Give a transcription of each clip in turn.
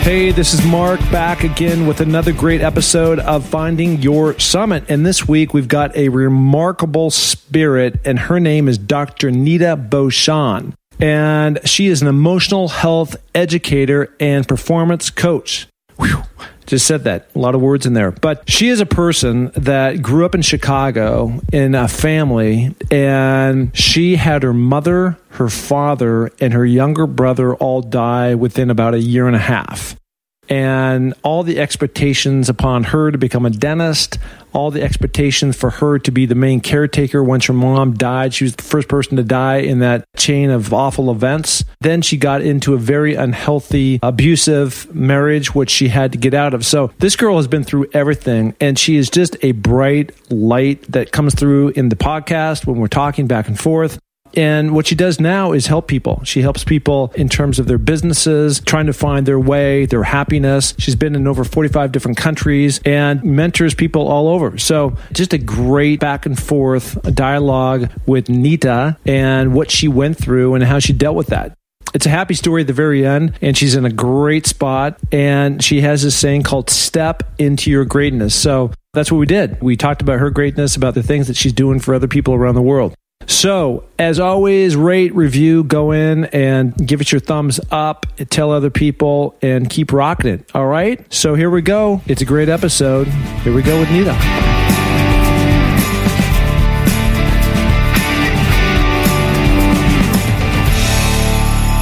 Hey, this is Mark back again with another great episode of Finding Your Summit. And this week we've got a remarkable spirit, and her name is Dr. Neeta Bhushan. And she is an emotional health educator and performance coach. Whew. Just said that. A lot of words in there. But she is a person that grew up in Chicago in a family, and she had her mother, her father, and her younger brother all die within about a year and a half. And all the expectations upon her to become a dentist, all the expectations for her to be the main caretaker once her mom died. She was the first person to die in that chain of awful events. Then she got into a very unhealthy, abusive marriage, which she had to get out of. So this girl has been through everything, and she is just a bright light that comes through in the podcast when we're talking back and forth. And what she does now is help people. She helps people in terms of their businesses, trying to find their way, their happiness. She's been in over 45 different countries and mentors people all over. So just a great back and forth dialogue with Neeta and what she went through and how she dealt with that. It's a happy story at the very end, and she's in a great spot. And she has this saying called step into your greatness. So that's what we did. We talked about her greatness, about the things that she's doing for other people around the world. So, as always, rate, review, go in and give it your thumbs up, tell other people, and keep rocking it. All right? So here we go. It's a great episode. Here we go with Neeta.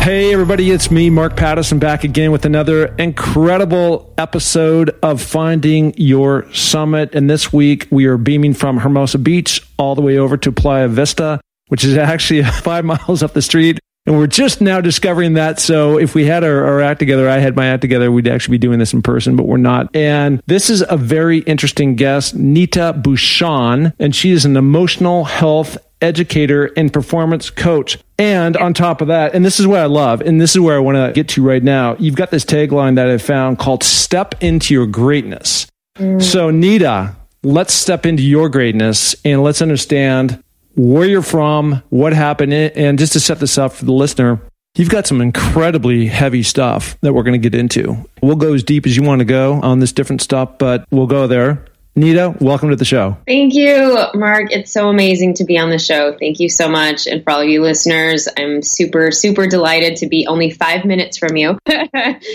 Hey everybody, it's me, Mark Patterson, back again with another incredible episode of Finding Your Summit. And this week we are beaming from Hermosa Beach all the way over to Playa Vista, which is actually 5 miles up the street. And we're just now discovering that. So if we had our act together, I had my act together, we'd actually be doing this in person, but we're not. And this is a very interesting guest, Neeta Bhushan, and she is an emotional health educator and performance coach. And on top of that, and this is what I love, and this is where I want to get to right now, you've got this tagline that I found called Step into Your Greatness. So Neeta, let's step into your greatness and let's understand where you're from, what happened, and just to set this up for the listener, you've got some incredibly heavy stuff that we're going to get into. We'll go as deep as you want to go on this different stuff, but we'll go there. Neeta, welcome to the show. Thank you, Mark. It's so amazing to be on the show. Thank you so much. And for all of you listeners, I'm super, super delighted to be only 5 minutes from you.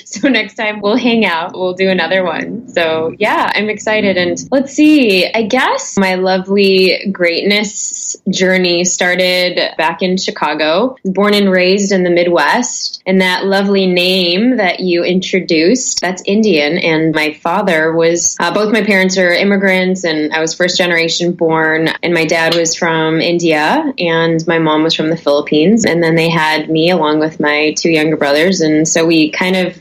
So next time we'll hang out. We'll do another one. So yeah, I'm excited. And let's see, I guess my lovely greatness journey started back in Chicago, born and raised in the Midwest. And that lovely name that you introduced, that's Indian. And my father was, both my parents are immigrants, and I was first generation born, and my dad was from India and my mom was from the Philippines. And then they had me along with my two younger brothers. And so we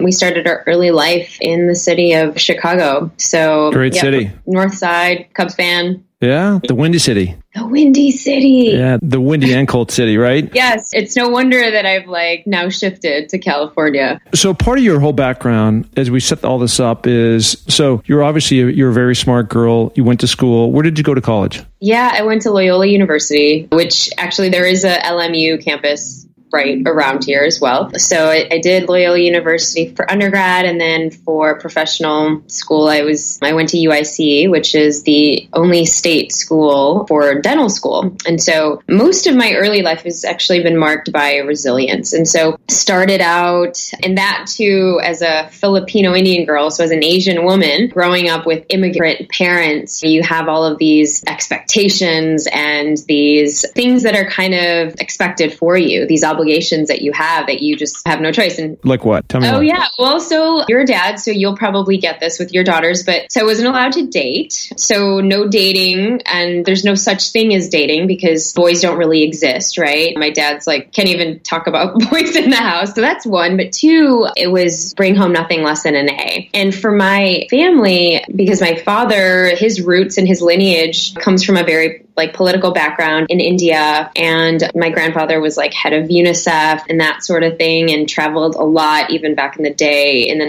started our early life in the city of Chicago. So great city. North Side, Cubs fan. Yeah, the Windy City. The Windy City. Yeah, the windy and cold city, right? Yes, it's no wonder that I've now shifted to California. So part of your whole background, as we set all this up, is, so you're a very smart girl. You went to school. Where did you go to college? Yeah, I went to Loyola University, which actually there is a LMU campus right around here as well. So I did Loyola University for undergrad, and then for professional school, I went to UIC, which is the only state school for dental school. And so most of my early life has actually been marked by resilience. And so started out, and that too, as a Filipino Indian girl, so as an Asian woman growing up with immigrant parents, you have all of these expectations and these things that are kind of expected for you, these obligations that you have that you just have no choice. And like what? Tell me. Oh, what. yeah. Well, so you're a dad, so you'll probably get this with your daughters. But so I wasn't allowed to date. So no dating, and there's no such thing as dating because boys don't really exist, right? My dad's can't even talk about boys in the house. So that's one. But two, it was bring home nothing less than an A. And for my family, because my father, his roots and his lineage comes from a very political background in India. And my grandfather was head of UNICEF and that sort of thing, and traveled a lot even back in the day in the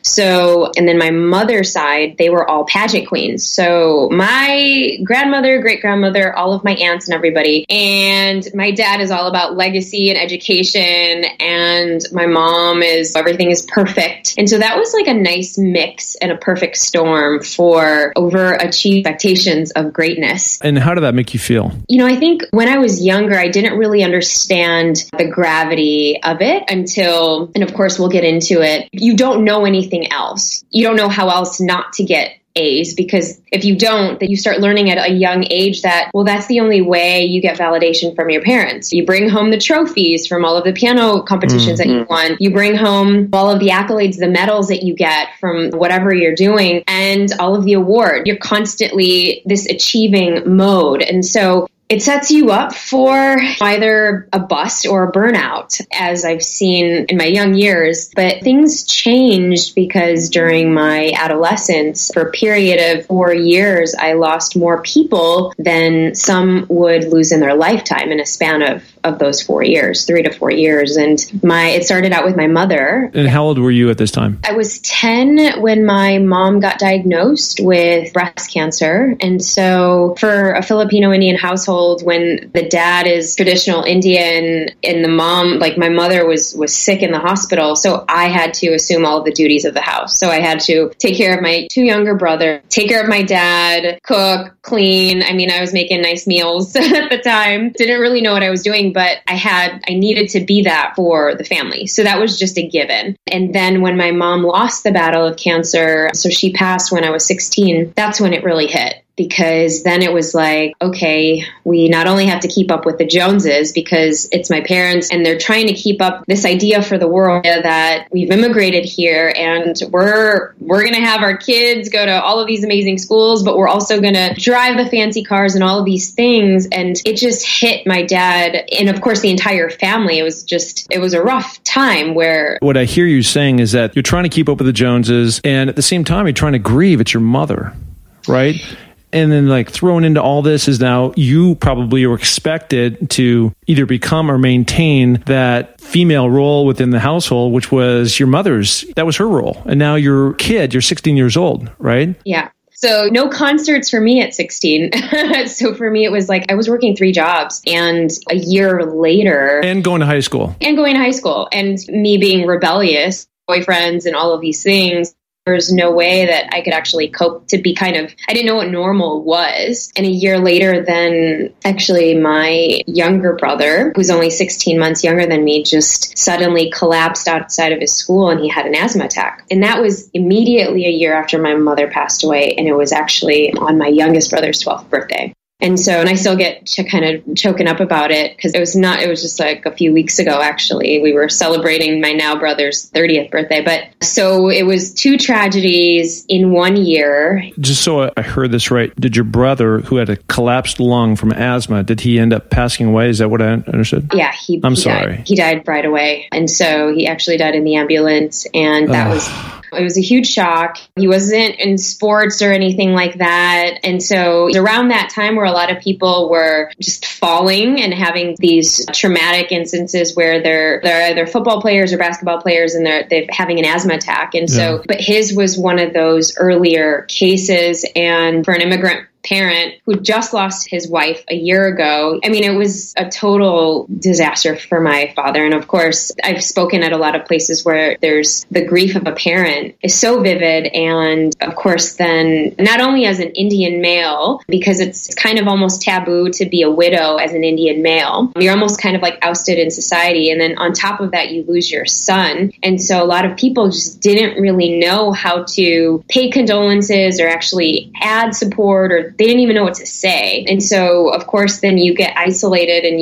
So, and then my mother's side, they were all pageant queens. So my grandmother, great grandmother, all of my aunts and everybody. And my dad is all about legacy and education. And my mom is, everything is perfect. And so that was like a nice mix and a perfect storm for overachieved expectations of greatness. And how did that make you feel? You know, I think when I was younger, I didn't really understand the gravity of it until, and of course we'll get into it, you don't know anything else. You don't know how else not to get A's, because if you don't, then you start learning at a young age that, well, that's the only way you get validation from your parents. You bring home the trophies from all of the piano competitions that you won. You bring home all of the accolades, the medals that you get from whatever you're doing, and all of the award. You're constantly this achieving mode. And so it sets you up for either a bust or a burnout, as I've seen in my young years. But things changed because during my adolescence, for a period of 4 years, I lost more people than some would lose in their lifetime in a span of those 4 years, 3 to 4 years. And it started out with my mother. And how old were you at this time? I was 10 when my mom got diagnosed with breast cancer. And so for a Filipino Indian household, when the dad is traditional Indian and the mom, like my mother was sick in the hospital, so I had to assume all of the duties of the house. So I had to take care of my 2 younger brothers, take care of my dad, cook, clean. I mean, I was making nice meals at the time. Didn't really know what I was doing, but I needed to be that for the family. So that was just a given. And then when my mom lost the battle of cancer, so she passed when I was 16, that's when it really hit. Because then it was like, okay, we not only have to keep up with the Joneses because it's my parents and they're trying to keep up this idea for the world that we've immigrated here and we're going to have our kids go to all of these amazing schools, but we're also going to drive the fancy cars and all of these things. And it just hit my dad and of course the entire family. It was a rough time where... What I hear you saying is that you're trying to keep up with the Joneses and at the same time you're trying to grieve. It's your mother, right? And then like thrown into all this is now you probably were expected to either become or maintain that female role within the household, which was your mother's. That was her role. And now you're 16 years old, right? Yeah. So no concerts for me at 16. So for me, it was like I was working 3 jobs and a year later. And going to high school. And me being rebellious, boyfriends and all of these things. There's no way that I could actually cope to be I didn't know what normal was. And a year later, then actually my younger brother, who's only 16 months younger than me, just suddenly collapsed outside of his school and he had an asthma attack. And that was immediately a year after my mother passed away. And it was actually on my youngest brother's 12th birthday. And so, and I still get kind of choken up about it because it was just like a few weeks ago, actually. We were celebrating my now brother's 30th birthday. But so it was 2 tragedies in 1 year. Just so I heard this right, did your brother, who had a collapsed lung from asthma, did he end up passing away? Is that what I understood? Yeah, I'm sorry. He died right away. And so he actually died in the ambulance. And that it was a huge shock. He wasn't in sports or anything like that. And so it was around that time where a lot of people were just falling and having these traumatic instances where they're either football players or basketball players and they're having an asthma attack. And so, but his was one of those earlier cases. And for an immigrant parent who just lost his wife a year ago. I mean, it was a total disaster for my father. And of course, I've spoken at a lot of places where there's the grief of a parent is so vivid. And of course, then not only as an Indian male, because it's kind of almost taboo to be a widow as an Indian male, you're almost kind of like ousted in society. And then on top of that, you lose your son. And so a lot of people just didn't really know how to pay condolences or actually add support, or they didn't even know what to say. And so, of course, then you get isolated and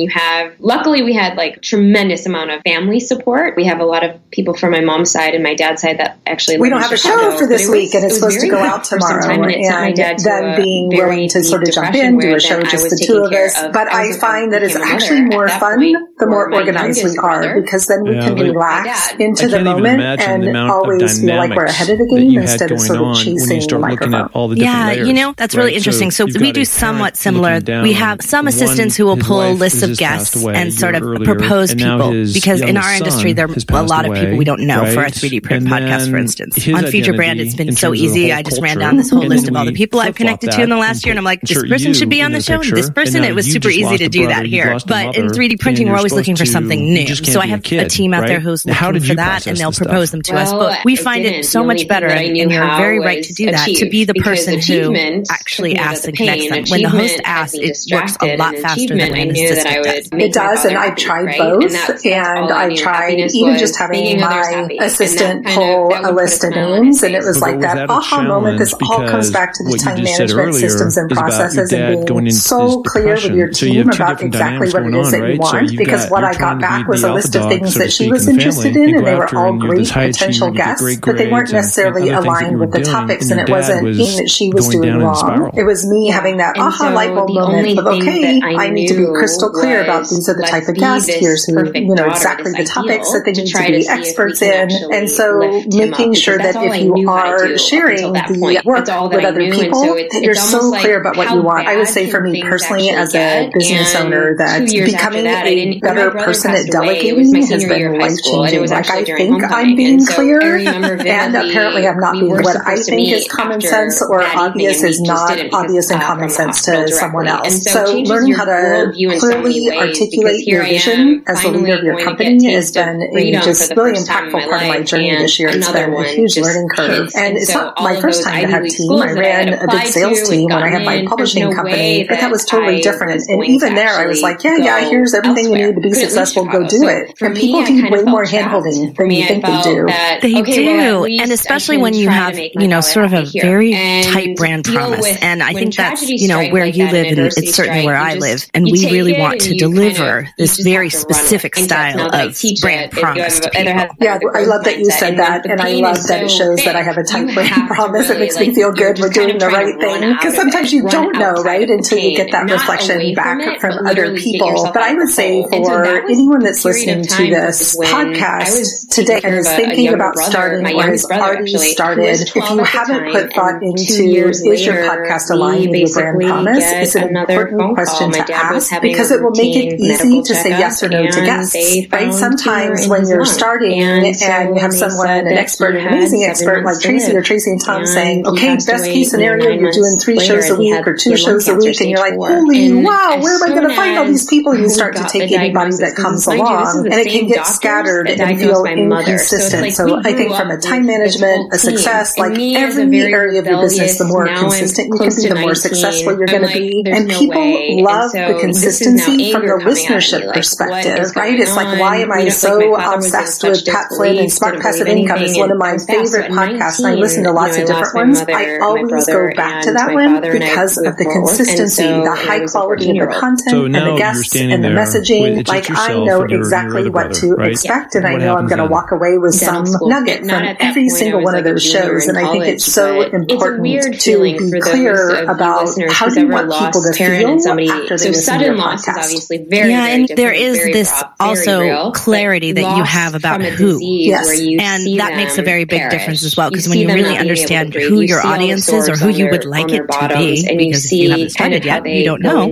luckily we had like tremendous amount of family support. We have a lot of people from my mom's side and my dad's side that actually we don't have a show for this week and it's supposed to go out tomorrow. And then being willing to sort of jump in, do a show just the 2 of us. But I find that it's actually more fun the more organized we are, because then we can relax into the moment and always feel like we're ahead of the game instead of sort of chasing the microphone. All the different layers, that's really interesting. interesting. So we do somewhat similar. We have some assistants who will pull lists of guests and sort of propose people, because in our industry, there are a lot of people we don't know for our 3D print podcast, for instance. On Feature Brand, it's been so easy. I just ran down this whole list of all the people I've connected to in the last year, and I'm like, this person should be on the show, this person. It was super easy to do that here. But in 3D printing, we're always looking for something new. So I have a team out there who's looking for that, and they'll propose them to us. But we find it so much better, and you're very right to do that, to be the person who actually asks and connects them. When the host asks, it works a lot faster than when an assistant does. It does, and I've tried both, and I tried even just having my assistant pull a list of names, and it was like that aha moment. This all comes back to the time management systems and processes and being so clear with your team about exactly what it is that you want, because what I got back was a list of things that she was interested in, and they were all great potential guests, but they weren't necessarily aligned with the topics, and it wasn't anything that she was doing wrong. It was me having that aha light bulb moment of, okay, I need to be crystal clear about these are the type of guests, here's who, exactly the topics that they need to be experts in, and so making sure that if you are sharing the work with other people, that you're so clear about what you want. I would say for me personally, as a business owner, that becoming a better person at delegating has been life-changing. Like, I think I'm being clear, and apparently I'm not being what I think is common sense or obvious is not obvious and common sense to someone else. So learning how to clearly articulate your vision as the leader of your company has been a just really impactful part of my journey this year. It's been a huge learning curve. And it's not my first time to have a team. I ran a big sales team when I had my publishing company, but that was totally different. And even there, I was like, yeah, here's everything you need to be successful, go do it. And people need way more handholding than you think they do. They do. And especially when you have, sort of a very tight brand promise. And I think that's, where you live, and it's certainly where I live. And we really want to deliver this very specific style of brand promise to people. Yeah, I love that you said that. And I love that it shows that I have a tight brand promise. It makes me feel good we're doing the right thing. Because sometimes you don't know, right, until you get that reflection back from other people. But I would say for anyone that's listening to this podcast today and is thinking about starting or has already started, if you haven't put thought into, is your podcast aligned with your brand promise? It's an important question to ask, because it will make it easy to say yes or no to guests, right? Sometimes when you're starting and you have someone, an expert, an amazing expert like Tracy or Tracy and Tom saying, okay, best case scenario, you're doing 3 shows a week or 2 shows a week, and you're like, holy wow, where am I going to find all these people? And you start to take anybody that comes along, and it can get scattered and feel inconsistent. So I think from a time management, a success, like every area of your business, the more consistent you can be, the more successful you're going to be. And people love the consistency from the listenership perspective, right? It's like, why am I so obsessed with Pat Flynn and Smart Passive Income? Is one of my favorite podcasts, and I listen to lots of different ones. I always go back to that one because of the consistency, the high quality of the content and the guests and the messaging. Like, I know exactly what to expect, and I know I'm going to walk away with some nugget from every single one of those shows. And I think it's so important to be clear about how do you want people to feel after they listen to your podcast. And there is this also clarity that you have about who. Yes. And that makes a very big difference as well, because when you really understand who your audience is or who you would like it to be, because if you haven't started yet, you don't know,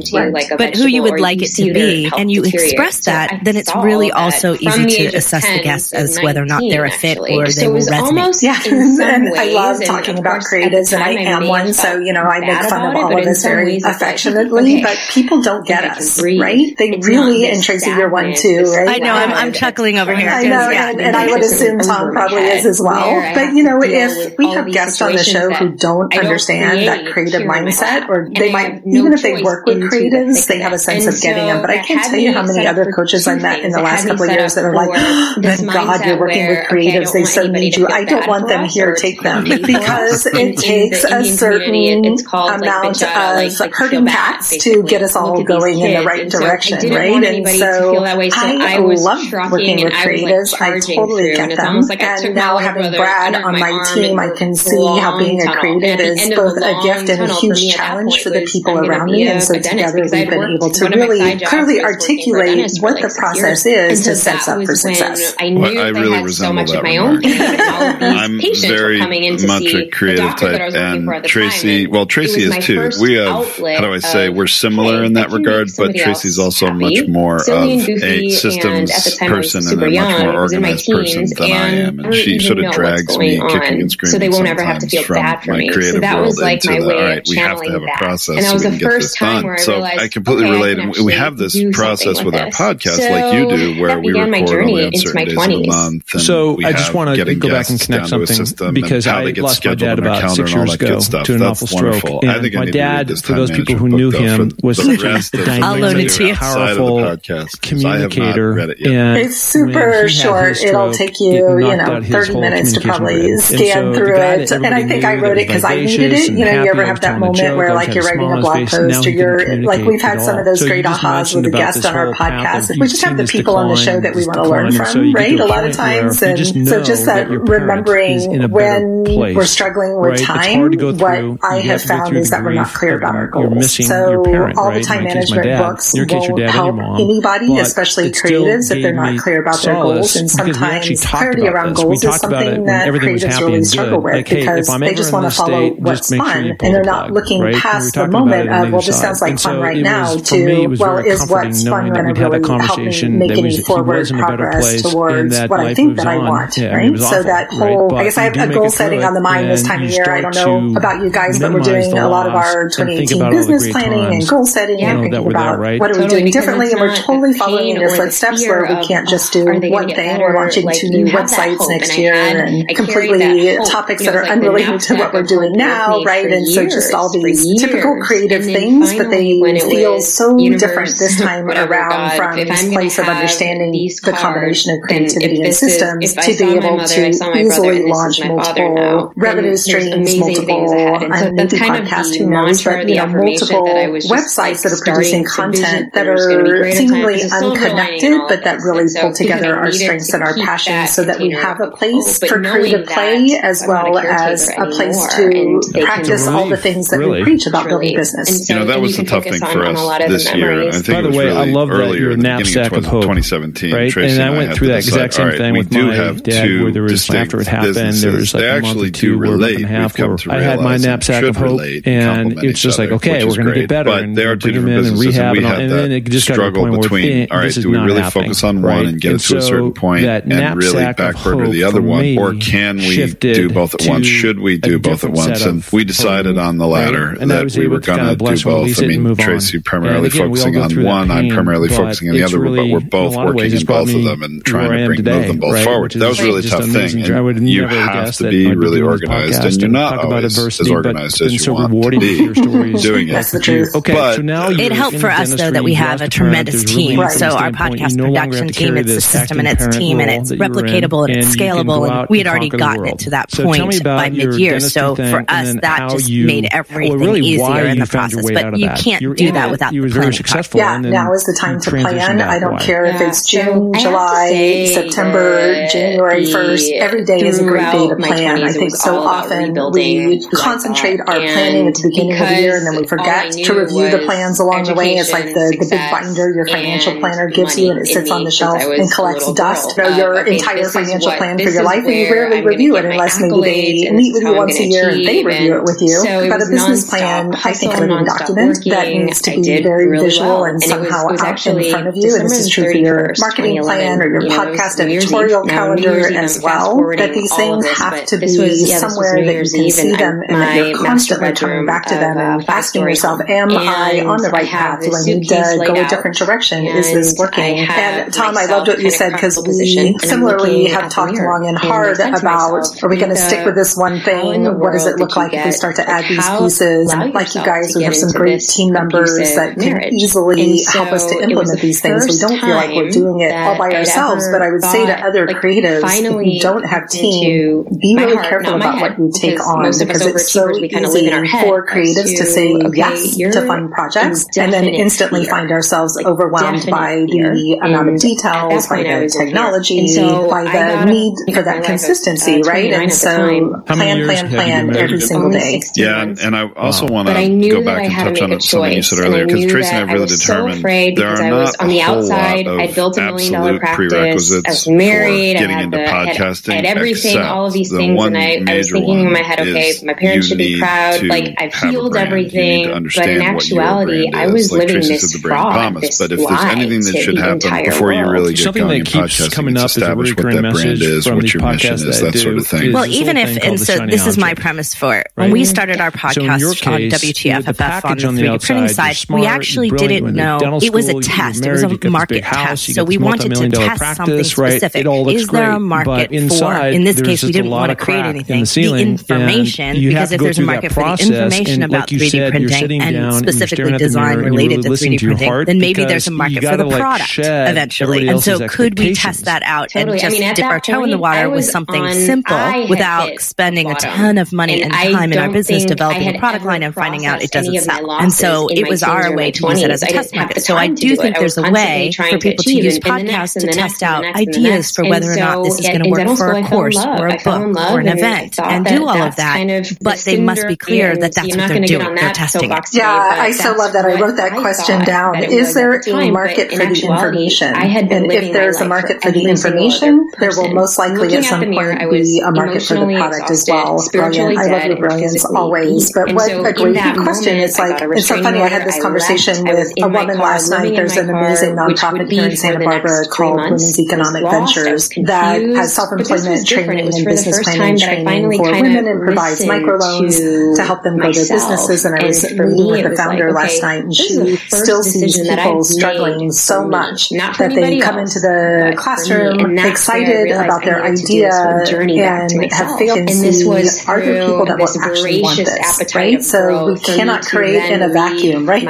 but who you would like it to be, and you express that, then it's really also easy to assess the guests as whether or not they're a fit or they will resonate. Yeah, and I love talking about creatives, and I am one, so, I make fun of all of us very affectionately, but people don't get us, right? They really, and Tracy, you're one too, right? I know, I'm chuckling over here. I know, and I would assume Tom probably is as well. But, if we have guests on the show who don't understand that creative mindset, or they might, even if they work with creatives, they have a sense of getting them. But I can't tell you how many other coaches I've met in the last couple of years that are like, oh, thank God you're working with creatives, they so need you. I don't want them here, take them. Because it takes a certain amount of herding cats to get us all going in the right direction, right? And so I love working with creatives. I totally get them. And now having Brad on my team, I can see how being a creative is both a gift and a huge challenge for the people around me. And so together we've been able to really clearly articulate what the process is to set us up for success. I really resemble that remark. I'm very much a creative type, and Tracy Tracy is too. We have, how do I say, we're similar in that regard, but Tracy's also much more of a systems person and a much more organized person than I am. And she sort of drags me kicking and screaming. So they won't ever have to feel bad for me. So that was like my way of channeling that. And that was the first time where I realized, I completely relate. And we have this process with our podcast, like you do, where we record only on certain days of the month. So I just want to go back and connect something, because I lost my dad about 6 years ago to an awful stroke. And my dad, for those people who knew him, was such a dynamic, powerful communicator. And it's super short. It'll take you, 30 minutes to probably scan through it. And I think I wrote it because I needed it. You ever have that moment where like you're writing a blog post, or you're like, we've had some of those great ahas with a guest on our podcast. If we just have the people on the show that we want to learn from, right? A lot of times. And so just that remembering when we're struggling with time, what I have found is that we're not clear about our goals. So all the time management books won't help anybody, especially creatives, if they're not clear about their goals. And sometimes clarity around goals is something that creatives really struggle with, because they just want to follow what's fun, and they're not looking past the moment of, well, this sounds like fun right now, to, well, is what's fun going to really help me make any forward progress towards what I think that I want, right? So that whole, I guess I have a goal setting on the mind this time of year. I don't know about you guys, but we're doing a lot of our 2018 business planning and goal setting and thinking about what are we doing differently, and we're totally following in your footsteps, where we can't just do one thing. We're launching 2 new websites next year, and completely topics that are unrelated to what we're doing now, right? And so just all these typical creative things, but they feel so different this time around, from this place of understanding the combination of creativity and systems to be able to easily launch multiple revenue streams, multiple maybe podcasts, who knows, but multiple websites that are producing content that are seemingly unconnected, but that really pull together our strengths and our passions, so that we have a place for creative play, as well as a place to practice all the things that we preach about building business. That was the tough thing for us this year. I think, by the way, I love that your knapsack of hope, 2017, right? Tracy and I went through that exact same thing with my dad, where there was, after it happened, there was like a month or 2 or a month and a half where I had my knapsack of hope, and it's just like, okay, we're going to get better, and bring them in and rehab, and then it just got to the point where, all right, do we really focus on one and get it to a certain point and really backburner the other one, or can we do both at once? Should we do both at once? And we decided on the latter, that we were going to do both. I mean, Tracy primarily focusing on one, I'm primarily focusing on the other, but we're both working in both of them and trying to move them both forward. That was a really tough thing. And you have to be really organized, and you're not always as organized as you want to be doing it. That's the truth. Okay, so now it helped for us, though, that we have a tremendous team. So our podcast production team, it's a system and it's team, and it's replicatable and it's scalable, and we had already gotten it to that point by mid-year. So for us, that just made everything easier in the process. But you can't do that without the planning process. Yeah, now is the time to plan. I don't care if it's June, July, September, January 1st. Every day is a great day to plan. I think so often we concentrate our planning at the beginning of the year, and then we forget to review the plans along the way. It's like the big binder your financial planner gives you, and it sits on the shelf and collects dust. Your entire financial plan for your life, and you rarely review it unless maybe they meet with you once a year and they review it with you. But a business plan, I think, is a living document that needs to be very visual and somehow out in front of you. And this is true for your marketing plan or your podcast editorial calendar as well, that these things have to be somewhere that you can see them, and that you're constantly coming back to them and asking yourself, am I on the right path? Do I need to go a different direction? Is this working? And Tom, I loved what you said, because we similarly have talked long and hard about, are we going to stick with this one thing? What does it look like if we start to add these pieces? And like you guys, we have some great team members that can easily help us to implement these things. We don't feel like we're doing it all by ourselves, but I would say to other creatives, if you don't have team, be really careful about what you take on, because it's so easy for creatives to say yes to fun projects and then instantly find ourselves overwhelmed by the amount of details, by the technology, by the need for that consistency, right? And so plan every single day. Yeah, and I also want to go back and touch on something you said earlier, because Tracy and I really determined there are not a whole lot of absolute prerequisites I was married, for getting into podcasting. I had everything, all of these things, and I was thinking in my head, okay, my parents should be proud. Like, like I've healed everything, but in actuality, I was living this fraud, this but if there's anything that should happen before you really get something going that keeps coming up is a recurring message is, from what these your mission podcasts is, that sort of thing. Well, even if, and so this is my premise for it. When we started our podcast on WTFFF on the 3D printing side, we actually didn't know. It was a test. It was a market test. So we wanted to test something specific. Is there a market for, in this case, we didn't want to create anything, the information, because if there's a market for the information about 3D printing and specifically design related to 3D printing, then maybe there's a market for the product eventually. And so could we test that out and just dip our toe in the water with something simple without spending a ton of money and time in our business developing a product line and finding out it doesn't sell? And so it was our way to use it as a test market. So I do think there's a way for people to use podcasts to test out ideas for whether or not this is going to work for a course or a book or an event and do all of that. But they must be clear that that's what they're doing. They're testing it. Yeah, I so love that. I wrote that question down. Is there a market for the information? And if there's a market for the information, there will most likely at some point be a market for the product as well. Brilliant. I love your brilliance always. But what a great question. It's like, it's so funny. I had this conversation with a woman last night. There's an amazing nonprofit here in Santa Barbara called Women's Economic Ventures that has self-employment training and business planning training for women and provides microloans to help them grow their businesses. And I was meeting with the founder last night, and she still sees people struggling so much that they come into the classroom excited about their idea and have failed to see are there people that will actually want this, right? So we cannot create in a vacuum, right?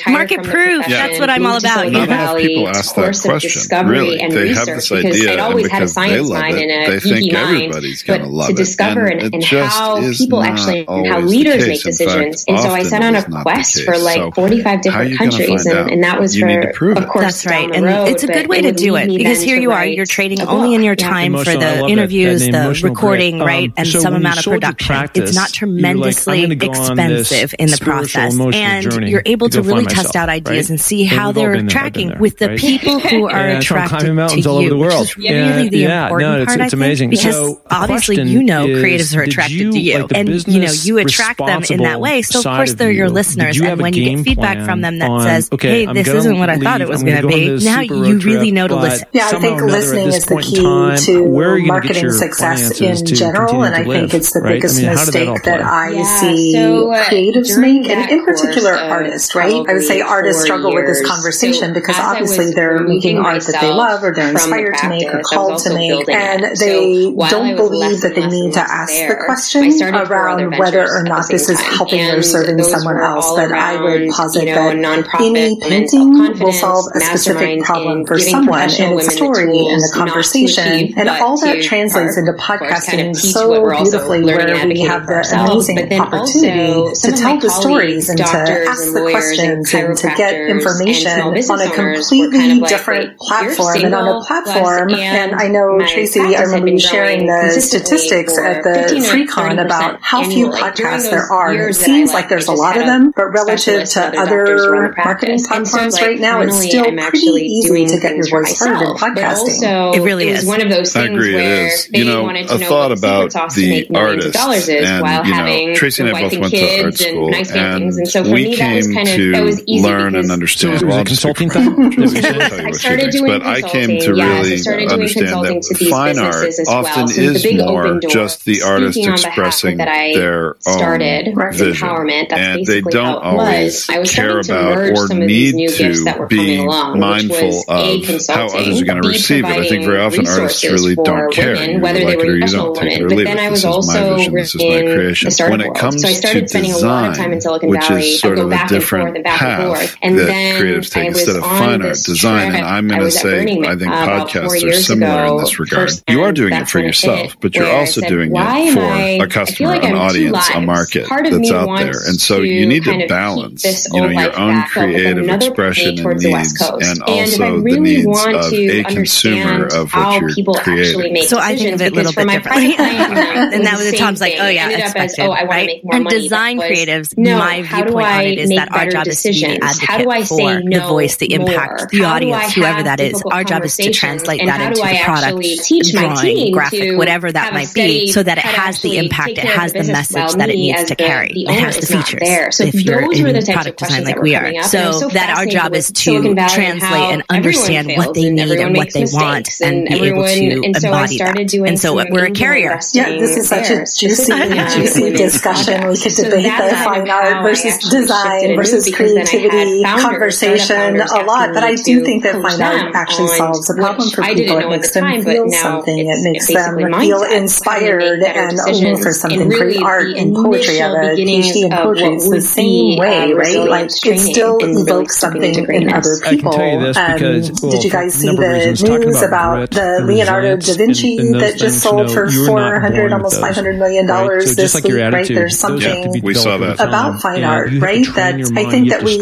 Market proof. That's what I'm all about. Not enough people ask that question. Really, they have this idea, and because they love it, they think everybody's going to love it. To discover and how people actually, and how leaders make decisions. And so I set on a quest for like 45 different countries, and that was for, of course, that's right. And it's a good way to do it, because here you are, you're trading only in your time for the interviews, the recording, right, and some amount of production. It's not tremendously expensive in the process, and you're able to really test out ideas and see how they're tracking with the people who are attracted to you, which is really the important part, I think, because obviously creatives are attracted to you, and you attract them in that way. So of course they're your listeners, and when you get feedback from them that says, "Hey, this isn't what I thought it was going to be," now you really know to listen. Yeah, I think listening is the key to marketing success in general, and I think it's the biggest mistake that I see creatives make, and in particular artists, right? I would say artists struggle with this conversation because obviously they're making art that they love or they're inspired to make or called to make, and they don't believe that they need to ask the question around whether or not this is helping or serving someone else. But I would posit that any painting will solve a specific problem for someone in its story and the conversation, and all that translates into podcasting so beautifully, where we have the amazing opportunity to tell the stories and to ask the questions and to get information on a completely different platform and on a platform. And I know, Tracy, I remember you sharing the statistics at the FreeCon about how few podcasts there are. It seems like there's a lot of them, but relative to other marketing platforms right now, it's still pretty easy to get your voice heard in podcasting. It really is. One of those things where they wanted to know what the secret sauce to make millions of dollars is, while having Tracy and I both went to art school, nice paintings. And so for me, that was kind of, that was easy learn and understand. So it was a consulting thing? I started doing consulting. I came to really understand that fine art often is more just the artist expressing their own vision, and they don't always care about or need to be mindful of how others are going to receive it. I think very often artists really don't care. You like it or you don't, take it or leave it. This is my vision, this is my creation. When it comes to design, which is sort of a different path that creatives take instead of fine art, design, and I'm going to say I think podcasts are similar in this regard. You are doing it for yourself, but you're also doing it for a customer, an audience, a market that's out there. And so you need to balance, your own creative expression and needs, and also the needs of a consumer of what you're creating. So I think of it a little bit differently. And that was Tom's like, oh yeah, expected, right? And design creatives, my viewpoint on it is that our job is to be the advocate for the voice, the impact, the audience, whoever that is. Our job is to translate that into the product, drawing, graphic, whatever that might be, so that it has the impact, it has the the message that it needs to carry. It has the features. So if you're in product design like we are. So that our job is to translate and understand what they need and what they want and be able to embody that. And so we're a carrier. Yeah, this is such a juicy discussion. We could debate the fine art versus design versus creativity conversation a lot, but I do think that fine art actually solves a problem for people. It makes them feel something. It makes them feel inspired and move for something. Great art and poetry. I have a PhD in poetry. It's the same way, right? Like it still evokes something in other people. Did you guys see the news about the Leonardo da Vinci that just sold for almost $500 million this week, right? There's something we saw that about fine art, right? That I think that we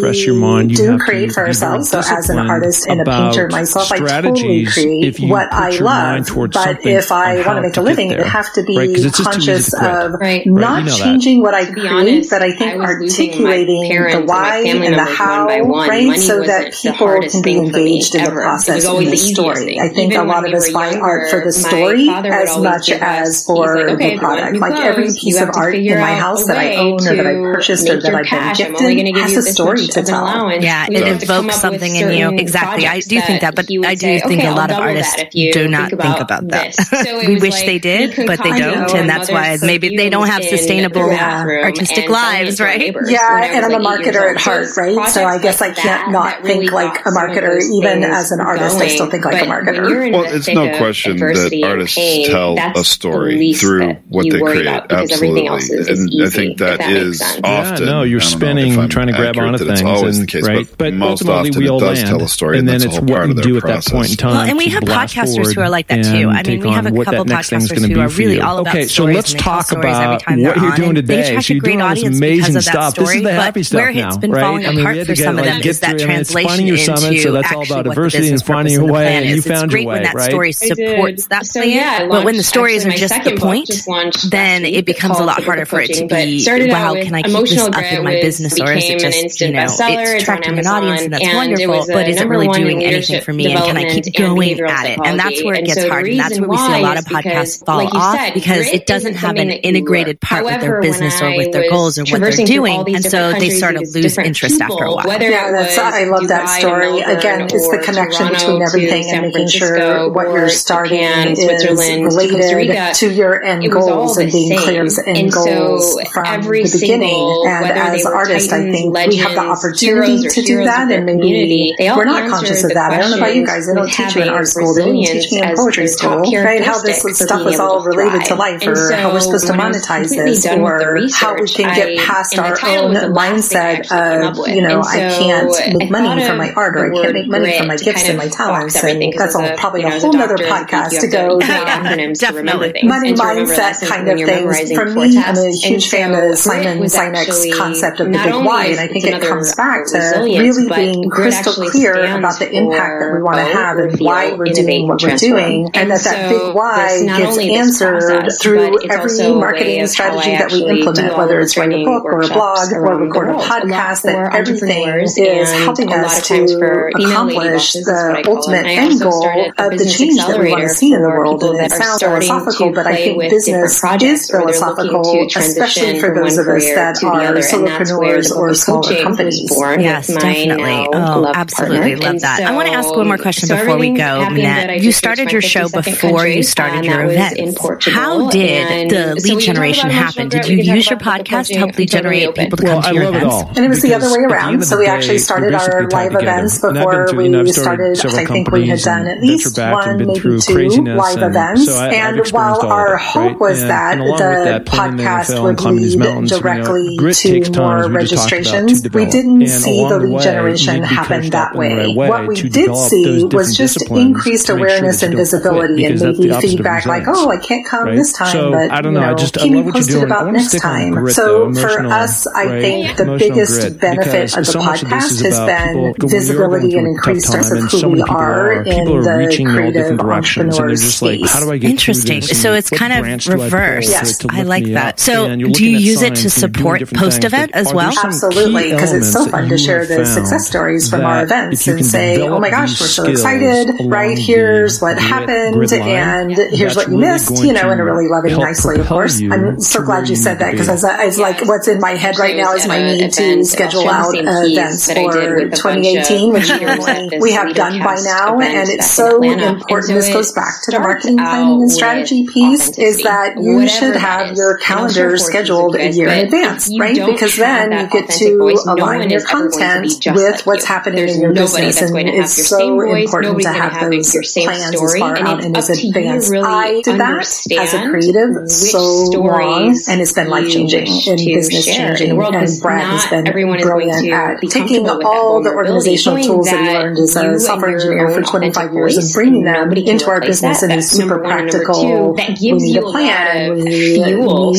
do create for ourselves. So as an artist and a painter myself, I totally create what I love. But if I want to make a living, it have to be conscious of not changing what I create, but I think articulating the why and the how, right? So that people can be engaged in the process and the story. I think a lot of us buy art for the story as much as for the product. Like every piece of art in my house that I own or that I purchased or that I've been gifted has a story to tell. Yeah, it evokes something in you. Exactly. I do think that, but I do think a lot of artists do not think about that. We wish they did, but they don't, and that's why maybe they don't have sustainable artistic lives, right? Yeah, and I'm a marketer at heart, right? So I guess I can't not think like a marketer. Even as an artist, I still think like a marketer. Well, it's no question that artists tell a story through what they create. Absolutely. And I think that is often. No, you're spinning, trying to grab onto things. It's always the case, but most often it does tell a story, and then it's what you do at that point in time. Well, and we have podcasters who are like that too. I mean, we have a couple podcasters who are really all about stories. Okay, so let's talk about what you're doing today. So you're doing all this amazing stuff. This is the happy stuff now, right? I mean, we had to get that translation into so that's all about diversity and finding your way, and you found your way, right? It's great when that story supports that plan, but when the stories are just the point, then it becomes a lot harder for it to be, wow, can I keep this up in my business, or is it just, it's attracting an audience and that's wonderful, but is it really doing anything for me, and can I keep going at it? And that's where it gets hard, and that's where we see a lot of podcasts fall off, because it doesn't have an integrated part with their business or with their goals or what they're doing, and so they sort of lose interest after a while. Yeah, I love that story. Again, it's the connection between everything and making sure what you're starting is related to your end goals and being clear of end goals from the beginning. And as artists, I think we have the opportunity to do that, and maybe we're not conscious of that. I don't know about you guys. They don't teach you in art school. They didn't teach me in poetry school, right? How this stuff is all related to life, or how we're supposed to monetize this, or how we can get past our own mindset of, I can't make money from my art, or I can't make money from my gifts and my talents. And that's probably a whole other podcast to go down. Definitely. Money mindset kind of things. For me, I'm a huge fan of Simon Sinek's concept of the big why, and I think it comes back to really being crystal clear about the impact that we want to have and why we're doing what we're doing, and that big why gets answered through every marketing strategy that we implement, whether it's write a book or a blog or record a podcast, that everything is helping us to accomplish the ultimate end goal of the change that we want to see in the world. And it sounds philosophical, but I think business is philosophical, especially for those of us that are solopreneurs or smaller companies. Yes, definitely. Oh, absolutely. Love that. I want to ask one more question before we go, Minette. You started your show before you started your event. How did the lead generation happen? Did you use your podcast to help lead generate people to come to your events? And it was the other way around. So we actually started our live events before we started. I think we had done at least one, maybe two live events. And while our hope was that the podcast would lead directly to more registrations, we didn't see the lead generation happen that way. What we did see was just increased awareness and visibility, and maybe feedback like, oh, I can't come this time, but keep me posted about next time. So for us, I think the biggest benefit of the podcast has been visibility and increased sense of who we are in the creative entrepreneur space. Interesting. So it's kind of reverse. Yes. I like that. So do you use it to support post-event as well? Absolutely, because it's so fun to share the success stories from our events and say, oh my gosh, we're so excited, right? Here's what happened, and here's what you missed, in a really loving, nice way, of course. I'm I'm so glad you said that, because it's like what's in my head right now is my need to schedule out events for 2018, which we have done by now. And it's so important. This goes back to the marketing planning and strategy piece, is that you should have your calendar scheduled a year in advance, right? Because then you get to align your content with what's happening in your business. And it's so important to have those plans as far out and as advanced. I did that as a creative so long, and it's been life-changing and business-changing. And Brad has been brilliant at taking all the organizational tools that he learned as a software engineer for 25 years and bringing them into our business in a super practical, we need a plan, we need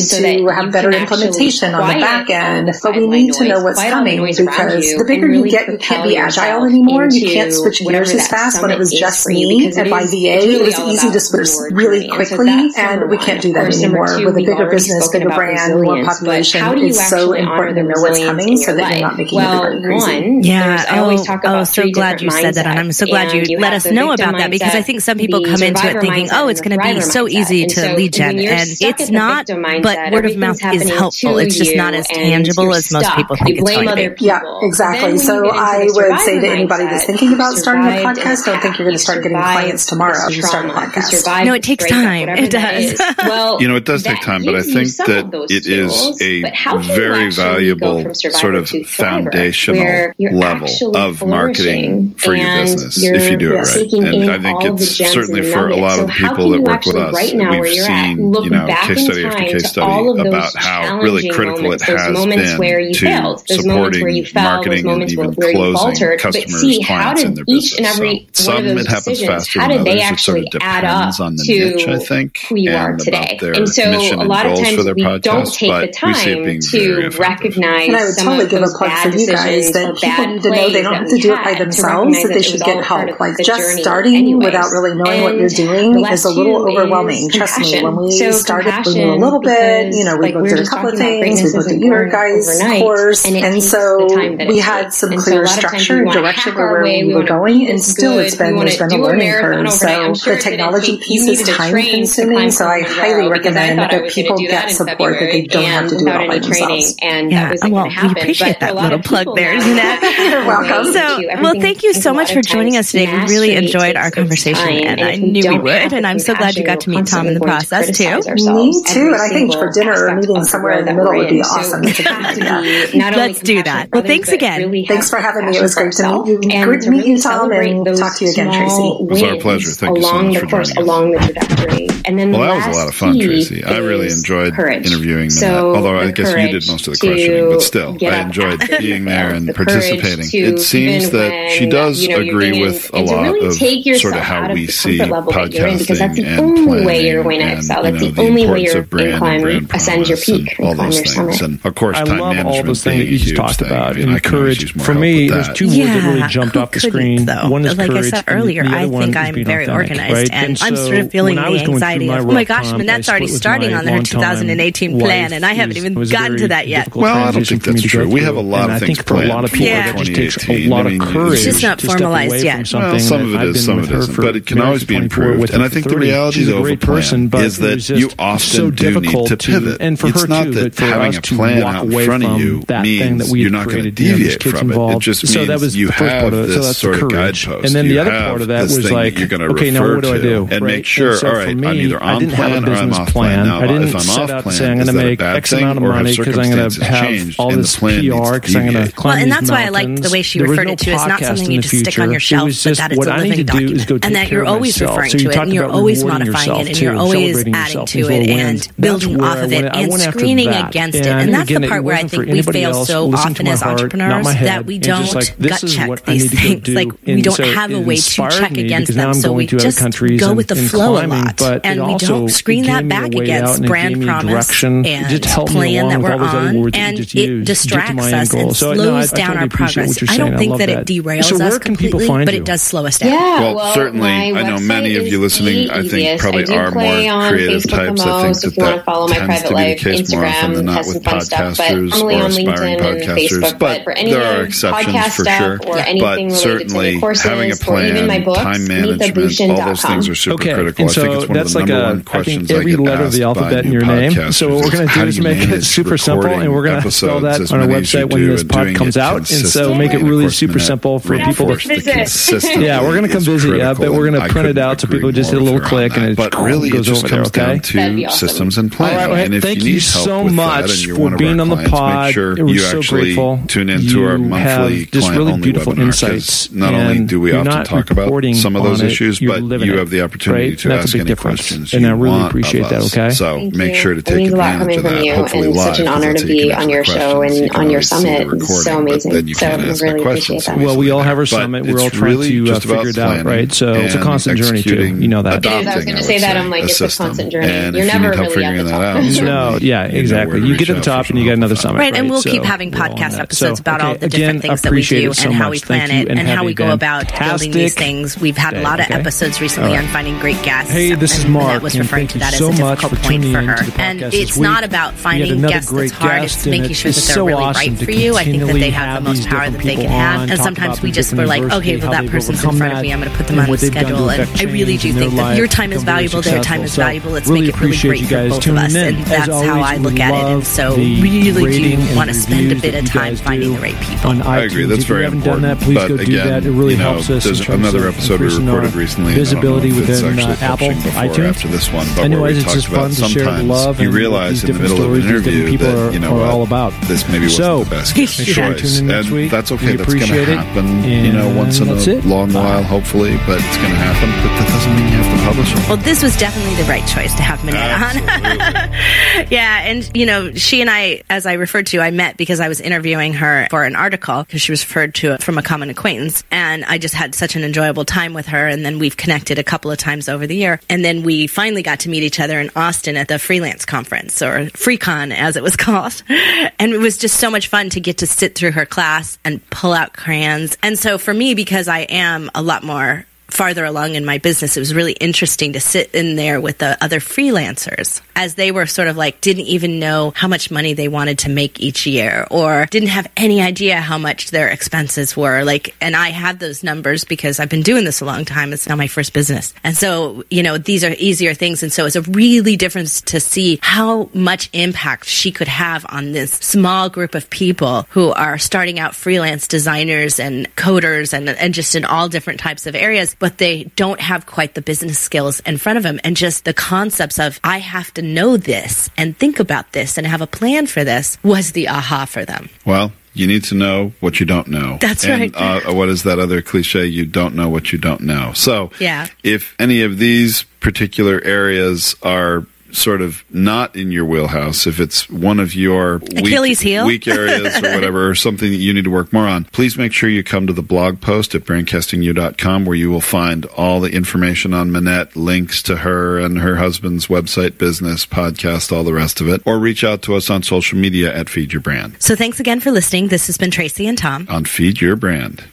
to have better implementation on the back end, but we need to know what's coming, because the bigger you get, you can't be agile anymore. You can't switch gears as fast. When it was just me at my VA, it was easy to switch really quickly, and we can't do that anymore. With a bigger business, bigger brand, more population, it's so important to know what's coming so that you're not making everybody crazy. Yeah, so glad you said that, and I'm so glad you let us know about that, because I think some people come into it thinking, oh, it's going to be so easy to lead gen, and it's not, but word of mouth is helpful. It's just not as tangible as most people think it's going to be. Yeah, exactly. So I would say to anybody that's thinking about starting a podcast, don't think you're going to start getting clients tomorrow to start a podcast. No, it takes time. It does. It does take time, but I think that it is a very valuable sort of foundational level of marketing for your business if you do it right. And I think it's certainly for a lot of the people that work with us, we've seen, case study after case study about how really critical it has been to supporting marketing and even closing customers, clients in their business. So some it happens faster than others. It sort of depends on the niche, I think, who you are today. And so a lot of times we don't take the time to recognize. And I would totally give a plug for you guys that people need to know they don't have to do it by themselves, that they should get help. Like just starting without really knowing what you're doing is a little overwhelming. Trust me, when we started, we knew a little bit, we looked at a couple of things, we looked at your guys' course, and so we had some clear structure and direction where we were going, and still there's been a learning curve. So the technology piece is time consuming, so I highly recommend that people get support, that they don't have to do it all by themselves. We appreciate that little plug there, Jeanette. You're welcome. So, thank you so much for joining us today. We really enjoyed our conversation, and I knew we would, and I'm so glad you got to meet Tom in the process, too. Me, too, and I think for dinner or meeting somewhere in the middle would be awesome. Let's do that. Well, thanks again. Thanks for having me. It was great to meet you. Great to meet you, Tom, and talk to you again, Tracy. It was our pleasure. Thank you so much for joining us. Along the trajectory. And then that was a lot of fun, Tracy. I really enjoyed interviewing Minette, although I guess you did most of the questioning, but still, I enjoyed being there and participating. It seems that she does agree with a lot of sort of how we see podcasting and planning and the importance of brand and brand promise and all those things. And of course, time management. I love all those things that you just talked about. And courage. For me, there's two words that really jumped off the screen. One is courage. Like I said earlier, I think I'm very organized, and I'm sort of feeling the anxiety of, oh my gosh, Minette's already starting on her 2018 plan, and I haven't even gotten to that yet. Well, I don't think that's true. We have a lot of things planned. For a lot of people, it just takes a lot of courage. It's just not formalized yet. Well, some of it is, some of it isn't, but it can always be improved. And I think the reality of a plan is that you often do need to pivot. It's not that having a plan out in front of you means you're not going to deviate from it. It just means you have this sort of guidepost. And then the other part of that was like, okay, now what do I do? And make sure, all right, I'm either on plan or I'm off plan. Now, if I'm off plan, is that a bad thing, or have circumstances changed and the plan needs to deviate? Well, and that's why I like the way she referred it to. It's not something you just stick on your shelf, but that it's a living document, and that you're always referring to it, and you're always modifying it, and you're always adding to it and building off of it and screening against it. And that's the part where I think we fail so often as entrepreneurs, that we don't gut check these things. Like we don't have a way to check against them, so we just go with the flow a lot, and we don't screen that back against brand promise and plan that we're on, and it distracts us and slows down our progress. I don't think that it derails us completely, but it does slow us down. Yeah, well, certainly, I know many of you listening, I think, probably are more creative types. I think that tends to be the case more often than not with podcasters or aspiring podcasters. But there are exceptions for sure. But certainly, having a plan, time management, all those things are super critical. I think it's one of the number one questions I get asked by your name. So what we're going to do is make it super simple, and we're going to spell that on our website when this pod comes out. And so make it really super simple for people to yeah, we're going to come visit you, but we're going to print it out so people just hit a little click and it goes over there, okay? To systems and planning. All right, and if thank you you so much for being on the pod. Make sure we're you so actually grateful. tune into our monthly just really beautiful webinar, insights. not only do we often talk about some of those issues, but you have the opportunity to ask any questions and I really appreciate that, okay? So make sure to take advantage of that. Hopefully live. It's such an honor to be on your show and on your summit. It's so amazing. So I really appreciate that. Well, we all have our summit. We're all trying to figure it out, right? So it's a constant journey too. You know that. It is. I was going to say that. I'm like, it's a constant journey. You're never really at the top. No, yeah, exactly. You get to the top and you get another summit. Right, and we'll keep having podcast episodes about all the different things that we do and how we plan it and how we go about building these things. We've had a lot of episodes recently on finding great guests. Hey, this is Mark. That was referring to that as a difficult point for her. And it's not about finding guests that's hard. It's making sure that they're really right for you. I think that they have the most power that they can have. And sometimes we just were like, okay, well, that person's in front of me. I'm going to put them on the schedule. And I really do think that your time is valuable. Their time is valuable. Let's make it really great for both of us. And that's how I look at it. And so really do want to spend a bit of time finding the right people. I agree. That's very important. Please go do that. It really helps us. There's another episode we recorded recently. Visibility within Apple, iTunes. After this one, but anyways, it's just fun to share the love and you realize in the middle of an interview that, you know, are all about. This maybe wasn't the best choice. And that's okay. That's going to happen, you know, once in a long while, hopefully, but it's going to happen. But that doesn't mean you have to publish it. Well, this was definitely the right choice to have Minetta on. Yeah, and, you know, she and I, as I referred to, I met because I was interviewing her for an article because she was referred to from a common acquaintance. And I just had such an enjoyable time with her. And then we've connected a couple of times over the year. And then we finally got to meet each other in Austin at the freelance conference, or FreeCon as it was called. And it was just so much fun to get to sit through her class and pull out crayons. And so for me, because I am a lot more farther along in my business, it was really interesting to sit in there with the other freelancers as they were sort of like didn't even know how much money they wanted to make each year or didn't have any idea how much their expenses were. Like, and I had those numbers because I've been doing this a long time. It's not my first business. And so, you know, these are easier things. And so it's a really difference to see how much impact she could have on this small group of people who are starting out freelance designers and coders and just in all different types of areas, but they don't have quite the business skills in front of them. And just the concepts of, I have to know this and think about this and have a plan for this was the aha for them. Well, you need to know what you don't know. That's right. What is that other cliche? You don't know what you don't know. So yeah. If any of these particular areas are sort of not in your wheelhouse, if it's one of your weak areas or whatever, or something that you need to work more on, please make sure you come to the blog post at braincastingu.com where you will find all the information on Minette, links to her and her husband's website, business, podcast, all the rest of it, or reach out to us on social media at Feed Your Brand. So thanks again for listening. This has been Tracy and Tom on Feed Your Brand.